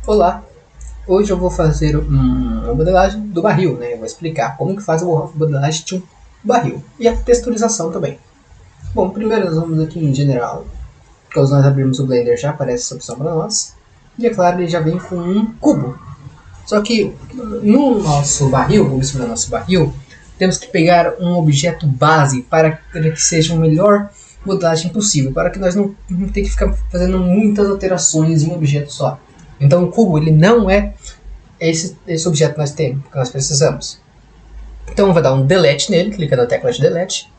Olá, hoje eu vou fazer uma modelagem do barril, né? Eu vou explicar como que faz a modelagem de um barril e a texturização também. Bom, primeiro nós vamos aqui em General, quando nós abrirmos o Blender já aparece essa opção para nós. E é claro, ele já vem com um cubo. Só que no nosso barril, vamos escolher o nosso barril, temos que pegar um objeto base para que seja a melhor modelagem possível, para que nós não tenhamos que ficar fazendo muitas alterações em um objeto só. Então o cubo ele não é esse objeto que nós temos, que nós precisamos. Então eu vou dar um delete nele, clica na tecla de delete.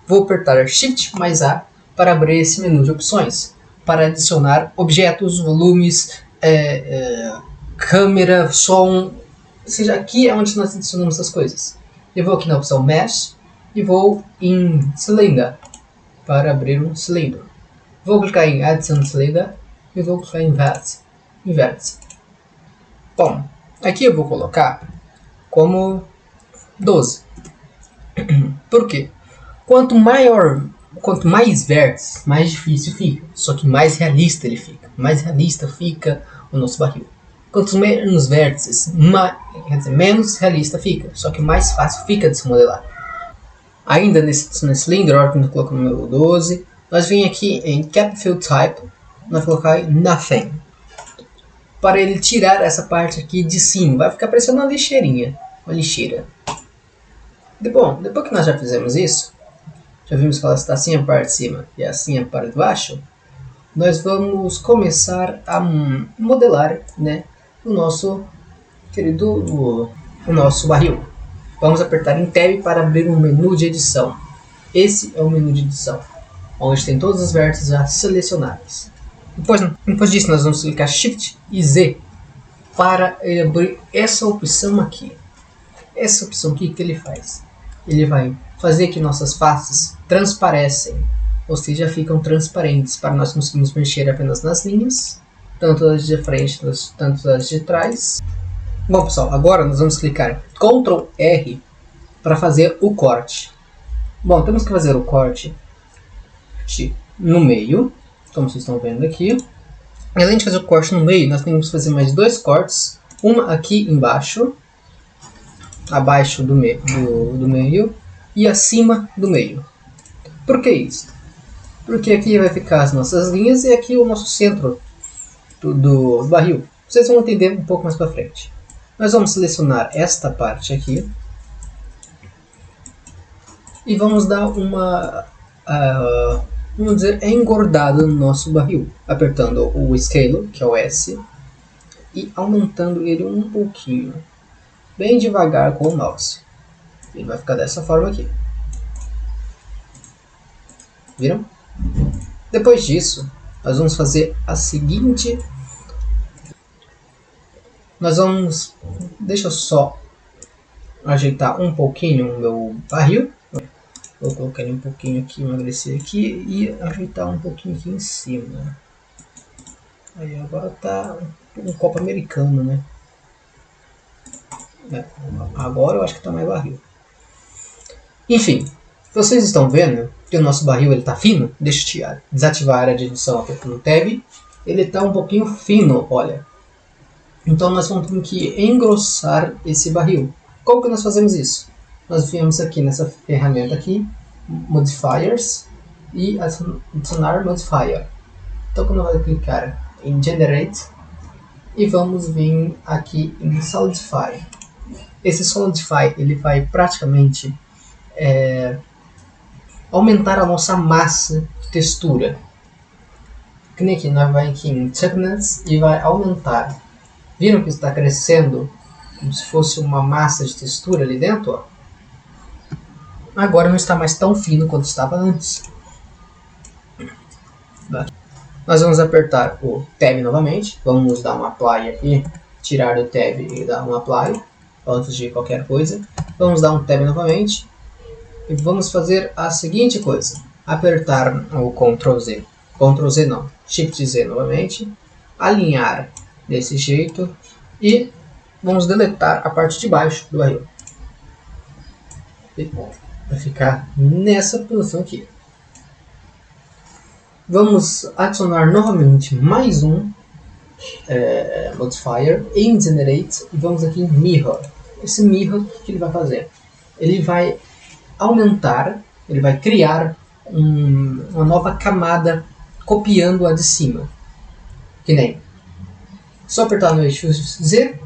Vou apertar Shift mais A para abrir esse menu de opções, para adicionar objetos, volumes, câmera, som, ou seja, aqui é onde nós adicionamos as coisas. Eu vou aqui na opção Mesh e vou em Cylinder para abrir um cilindro. Vou clicar em Addition Cylinder e vou clicar em Vértice. Bom, aqui eu vou colocar como 12. Por quê? Quanto mais vértices, mais difícil fica. Só que mais realista ele fica. Mais realista fica o nosso barril. Quanto menos vértices, menos realista fica. Só que mais fácil fica de se modelar. Ainda nesse cilindro, a hora que eu coloco o número 12, nós vem aqui em Cap Fill Type, nós colocar em Nothing. Para ele tirar essa parte aqui de cima, vai ficar parecendo uma lixeirinha, uma lixeira. Bom, depois que nós já fizemos isso, já vimos que ela está assim a parte de cima e assim a parte de baixo, nós vamos começar a modelar, né, o nosso barril. Vamos apertar em Tab para abrir um menu de edição. Esse é o menu de edição, onde tem todos os vértices já selecionáveis. Depois disso, nós vamos clicar Shift e Z para abrir essa opção aqui. Essa opção aqui, que ele faz? Ele vai fazer que nossas faces transparecem, ou seja, ficam transparentes, para nós conseguirmos mexer apenas nas linhas, tanto as de frente, tanto as de trás. Bom pessoal, agora nós vamos clicar Ctrl R para fazer o corte. Bom, temos que fazer o corte no meio, como vocês estão vendo aqui. Além de fazer o corte no meio, nós temos que fazer mais dois cortes. Uma aqui embaixo, abaixo do meio e acima do meio. Por que isso? Porque aqui vai ficar as nossas linhas e aqui o nosso centro do barril. Vocês vão entender um pouco mais para frente. Nós vamos selecionar esta parte aqui e vamos dar uma vamos dizer, engordada no nosso barril, apertando o Scale, que é o S, e aumentando ele um pouquinho, bem devagar com o mouse. Ele vai ficar dessa forma aqui. Viram? Depois disso, nós vamos fazer a seguinte. Deixa eu só ajeitar um pouquinho o meu barril. Vou colocar ele um pouquinho aqui, emagrecer aqui e ajeitar um pouquinho aqui em cima. Aí agora tá um copo americano, né? Agora eu acho que tá mais barril. Enfim, vocês estão vendo que o nosso barril ele tá fino? Deixa eu desativar a área de edição apertando o Tab. Ele tá um pouquinho fino, olha. Então nós vamos ter que engrossar esse barril. Como que nós fazemos isso? Nós viemos aqui nessa ferramenta aqui, Modifiers, e adicionar Modifier. Então quando nós vamos clicar em Generate, e vamos vir aqui em Solidify. Esse Solidify ele vai praticamente aumentar a nossa massa de textura. Que nem aqui, nós vamos aqui em Thickness e vai aumentar. Viram que está crescendo como se fosse uma massa de textura ali dentro? Ó? Agora não está mais tão fino quanto estava antes. Nós vamos apertar o Tab novamente. Vamos dar um Apply aqui. Tirar do Tab e dar um Apply. Antes de qualquer coisa. Vamos dar um Tab novamente. E vamos fazer a seguinte coisa. Apertar o Ctrl Z. Ctrl Z não. Shift Z novamente. Alinhar desse jeito. E vamos deletar a parte de baixo do barril. Vai ficar nessa posição aqui. Vamos adicionar novamente mais um modifier em generate e vamos aqui em mirror. Esse mirror, o que ele vai fazer? Ele vai aumentar, ele vai criar uma nova camada copiando a de cima. Que nem, só apertar no eixo Z,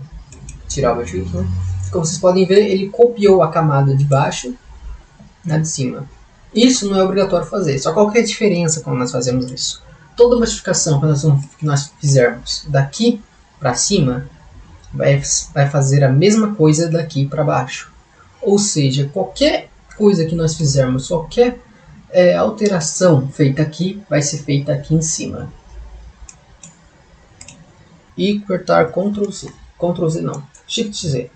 tirar o eixo Y, né? Como vocês podem ver, ele copiou a camada de baixo na de cima. Isso não é obrigatório fazer, só qual que é a diferença quando nós fazemos isso? Toda modificação que nós fizermos daqui para cima vai fazer a mesma coisa daqui para baixo. Ou seja, qualquer coisa que nós fizermos, qualquer alteração feita aqui, vai ser feita aqui em cima. E apertar Ctrl Z. Ctrl Z não, Shift Z.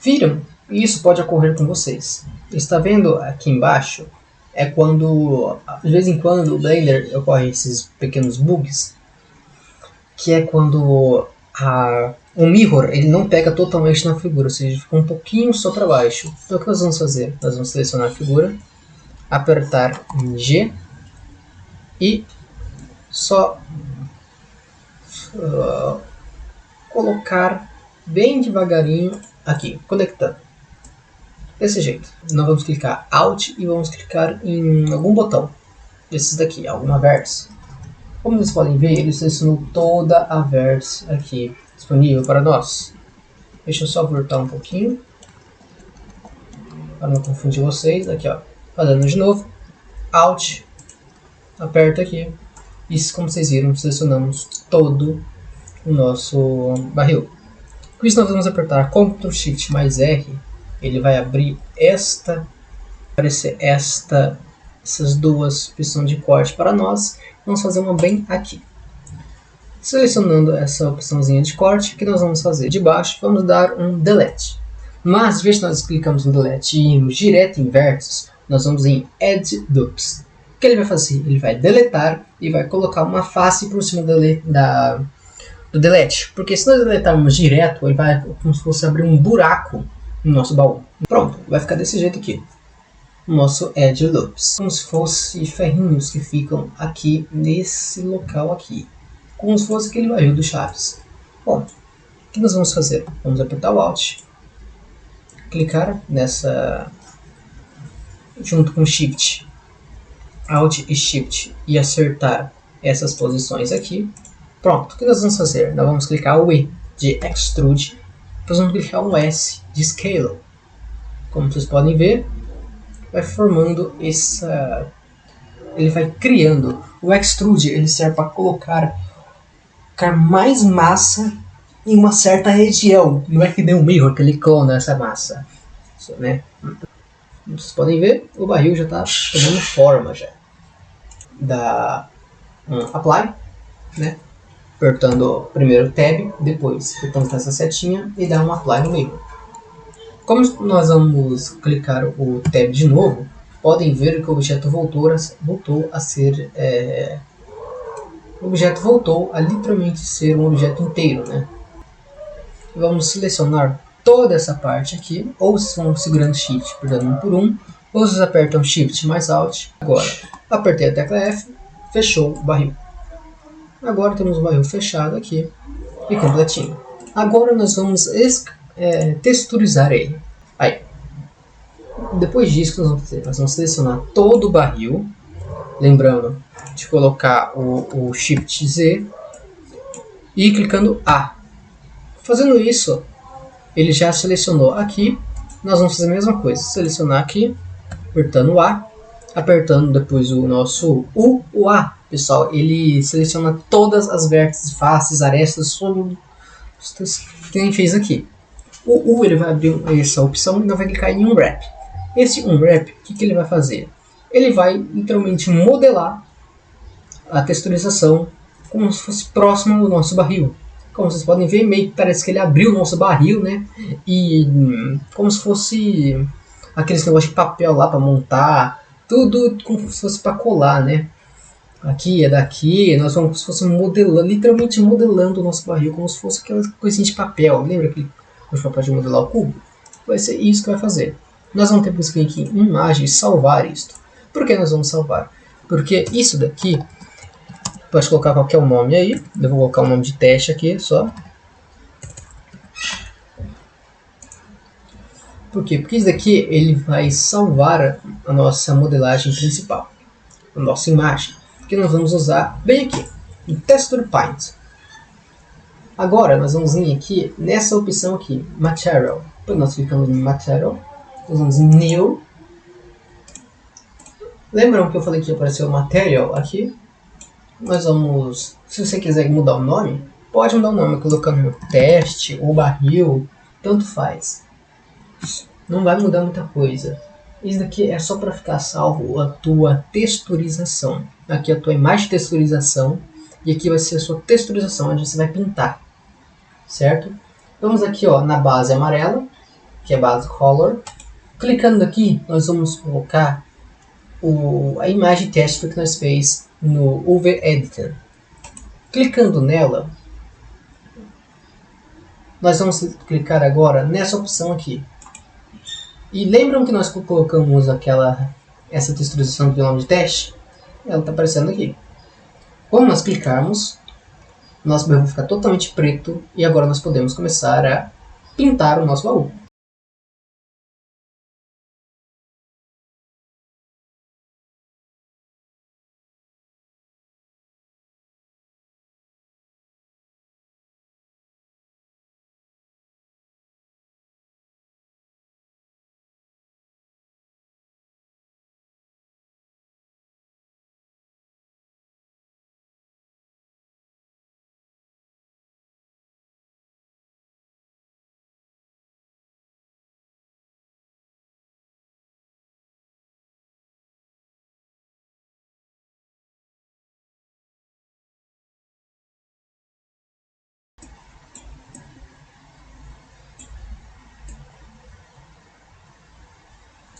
Viram? Isso pode ocorrer com vocês. Está vendo aqui embaixo? É quando, de vez em quando, o Blender ocorre esses pequenos bugs, que é quando o mirror ele não pega totalmente na figura, ou seja, fica um pouquinho só para baixo. Então o que nós vamos fazer? Nós vamos selecionar a figura, apertar em G e só colocar bem devagarinho aqui, conectando. Desse jeito. Nós vamos clicar Alt e vamos clicar em algum botão. Esses daqui, alguma vértice. Como vocês podem ver, ele selecionou toda a vértice aqui disponível para nós. Deixa eu só voltar um pouquinho, para não confundir vocês. Aqui, ó, fazendo de novo. Alt, aperta aqui. E como vocês viram, selecionamos todo o nosso barril. Com isso nós vamos apertar Ctrl Shift mais R. Ele vai abrir essas duas opções de corte para nós. Vamos fazer uma bem aqui. Selecionando essa opçãozinha de corte, o que nós vamos fazer? De baixo, vamos dar um Delete. Mas, de vez que nós clicamos no Delete e irmos direto em vértices, nós vamos em Add Loops. O que ele vai fazer? Ele vai deletar e vai colocar uma face por cima do Delete. Porque se nós deletarmos direto, ele vai como se fosse abrir um buraco no nosso baú. Pronto, vai ficar desse jeito aqui. O nosso Add Loops. Como se fosse ferrinhos que ficam aqui nesse local aqui. Como se fosse aquele barril do Chaves. Bom, o que nós vamos fazer? Vamos apertar o Alt. Clicar nessa junto com Shift. Alt e Shift. E acertar essas posições aqui. Pronto, o que nós vamos fazer? Nós vamos clicar o E de Extrude. Depois vamos clicar um S de Scale. Como vocês podem ver, vai formando essa... Ele vai criando. O Extrude ele serve para colocar mais massa em uma certa região. Não é que nem um mirror que ele clona essa massa. Isso, né? Como vocês podem ver, o barril já está tomando forma já. Dá um Apply, né? Apertando primeiro Tab, depois apertando essa setinha e dá um Apply no meio. Como nós vamos clicar o Tab de novo, podem ver que o objeto voltou a ser... o objeto voltou a literalmente ser um objeto inteiro, né? Vamos selecionar toda essa parte aqui, ou vocês vão segurando Shift, apertando um por um, ou vocês apertam Shift mais Alt. Agora, apertei a tecla F, fechou o barril. Agora temos o barril fechado aqui e completinho. Agora nós vamos texturizar ele. Aí, depois disso, nós vamos selecionar todo o barril, lembrando de colocar o Shift Z e clicando A. Fazendo isso, ele já selecionou aqui. Nós vamos fazer a mesma coisa, selecionar aqui, apertando A, apertando depois o nosso o A. Pessoal, ele seleciona todas as vértices, faces, arestas, tudo que a gente fez aqui. O U ele vai abrir essa opção e nós vai clicar em Unwrap. Esse Unwrap, o que ele vai fazer? Ele vai literalmente modelar a texturização como se fosse próximo do nosso barril. Como vocês podem ver, meio que parece que ele abriu o nosso barril, né? E como se fosse aqueles negócios de papel lá para montar, tudo como se fosse para colar, né? Aqui é daqui, nós vamos como se fosse modelando, literalmente modelando o nosso barril, como se fosse aquela coisinha de papel. Lembra aquele papel de modelar o cubo? Vai ser isso que vai fazer. Nós vamos ter que clicar aqui em imagem e salvar isto. Por que nós vamos salvar? Porque isso daqui, pode colocar qualquer nome aí. Eu vou colocar o nome de teste aqui só. Por quê? Porque isso daqui ele vai salvar a nossa modelagem principal, a nossa imagem, que nós vamos usar bem aqui, no Texture Paint. Agora nós vamos vir aqui nessa opção aqui, Material. Depois nós clicamos em Material, nós vamos em New. Lembram que eu falei que apareceu Material aqui? Nós vamos, se você quiser mudar o nome, pode mudar o nome, colocando teste ou barril, tanto faz. Não vai mudar muita coisa. Isso daqui é só para ficar salvo a tua texturização. Aqui a tua imagem de texturização e aqui vai ser a sua texturização, onde você vai pintar, certo? Vamos aqui ó, na base amarela, que é base Color. Clicando aqui, nós vamos colocar a imagem teste que nós fez no UV Editor. Clicando nela, nós vamos clicar agora nessa opção aqui. E lembram que nós colocamos essa texturização do nome de teste? Ela está aparecendo aqui. Quando nós clicarmos, nosso baú vai ficar totalmente preto e agora nós podemos começar a pintar o nosso baú.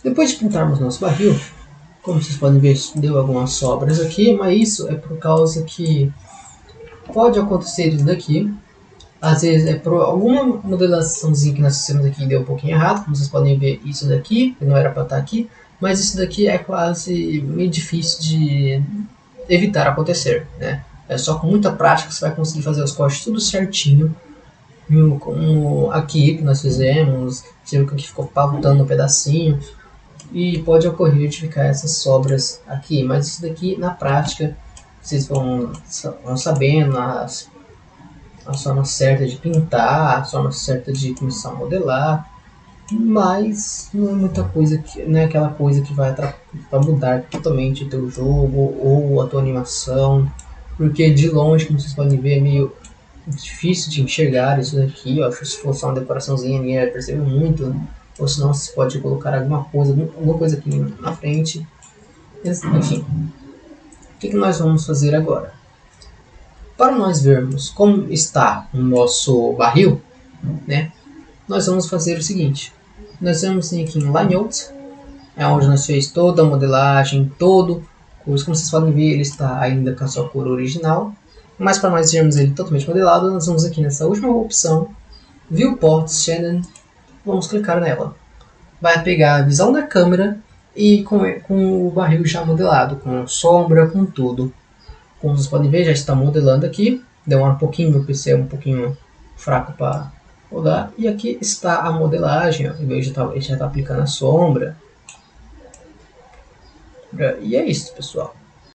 Depois de pintarmos nosso barril, como vocês podem ver, deu algumas sobras aqui, mas isso é por causa que pode acontecer isso daqui. Às vezes é por alguma modelaçãozinha que nós fizemos aqui deu um pouquinho errado, como vocês podem ver isso daqui, que não era para estar aqui, mas isso daqui é quase meio difícil de evitar acontecer, né? É só com muita prática que você vai conseguir fazer os cortes tudo certinho, como aqui que nós fizemos, você viu que aqui ficou faltando um pedacinho, e pode ocorrer de ficar essas sobras aqui, mas isso daqui na prática vocês vão sabendo a forma certa de pintar, a forma certa de começar a modelar, mas não é muita coisa, não é aquela coisa que vai mudar totalmente o teu jogo ou a tua animação, porque de longe, como vocês podem ver, é meio difícil de enxergar isso daqui, ó. Se fosse uma decoraçãozinha ninguém vai perceber muito, ou senão você pode colocar alguma coisa aqui na frente. Enfim, o que nós vamos fazer agora? Para nós vermos como está o nosso barril, né, nós vamos fazer o seguinte. Nós vamos vir aqui em Layout, é onde nós fez toda a modelagem, todo curso. Como vocês podem ver, ele está ainda com a sua cor original. Mas para nós vermos ele totalmente modelado, nós vamos aqui nessa última opção, Viewport Channel, vamos clicar nela. Vai pegar a visão da câmera e com o barril já modelado, com sombra, com tudo. Como vocês podem ver, já está modelando aqui. Demora um pouquinho, meu PC é um pouquinho fraco para rodar. E aqui está a modelagem, ó. Ele já está aplicando a sombra. E é isso, pessoal.